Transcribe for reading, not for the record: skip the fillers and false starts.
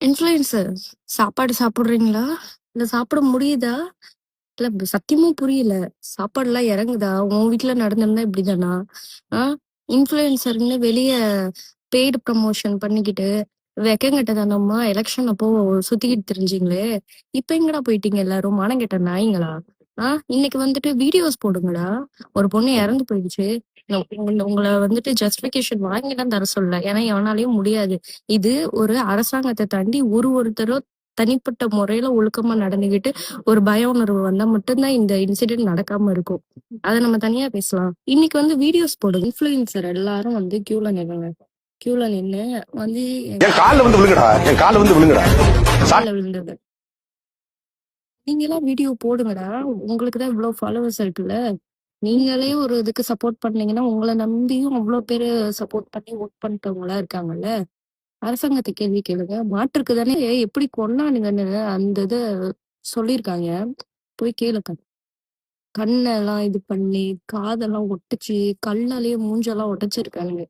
Influencer சாப்பாடு சாப்பிடுறீங்களா? இல்ல சாப்பிட முடியுதா? இல்ல சத்தியமா புரியல. சாப்பாடுலாம் இறங்குதா? உன் வீட்ல நடந்திருந்தா இப்படிதானா? ஆ இன்ஃப்ளூயன்சர்ன்னு வெளிய பெய்டு ப்ரமோஷன் பண்ணிக்கிட்டு, வெக்கங்கெட்டதனமா எலக்ஷன் அப்போ சுத்திக்கிட்டு திரிஞ்சீங்களே! இப்ப எங்கடா போயிட்டீங்க எல்லாரும்? மானங்கெட்ட நாய்ங்களா? இன்னைக்கு வந்துட்டு வீடியோஸ் போடுங்கடா. ஒரு பொண்ணு இறந்து போயிடுச்சு. உங்கள வந்துட்டு ஜஸ்டிஃபிகேஷன் வாங்கிலாம் தர சொல்லல. ஏன்னா எவனாலயும் முடியாது. இது ஒரு அரசாங்கத்த தாண்டி ஒருத்தரும் தனிப்பட்ட முறையில ஒழுக்கமா நடந்துகிட்டு ஒரு பய உணர்வு வந்தா மட்டும்தான் இந்த இன்சிடென்ட் நடக்காம இருக்கும். அத நம்ம தனியா பேசலாம். இன்னைக்கு வந்து வீடியோஸ் போடுங்க. இன்ஃப்ளூயன்சர் எல்லாரும் வந்து கியூல நில்லுங்க. கியூல நின்னு வந்து என் கால்ல வந்து விழுங்கடா, என் கால்ல வந்து விழுங்கடா. கால்ல விழுந்தது. நீங்க எல்லாம் வீடியோ போடுங்கடா. உங்களுக்கு தான் இவ்வளவு ஃபாலோவர்ஸ் இருக்குல்ல. நீங்களே ஒரு இதுக்கு சப்போர்ட் பண்ணீங்கன்னா, உங்கள நம்பியும் அவ்ளோ பேரு சப்போர்ட் பண்ணி ஓட் பண்ணிட்டவங்களா இருக்காங்கல்ல. அரசாங்கத்த கேள்வி கேளுங்க. மாற்றுக்கு தானே எப்படி கொன்னானுங்கன்னு அந்த இத சொல்லியிருக்காங்க. போய் கேளுங்க. கண்ணெல்லாம் இது பண்ணி, காதெல்லாம் ஒட்டுச்சு, கல்லாலேயே மூஞ்செல்லாம் உடைச்சிருக்கானுங்க.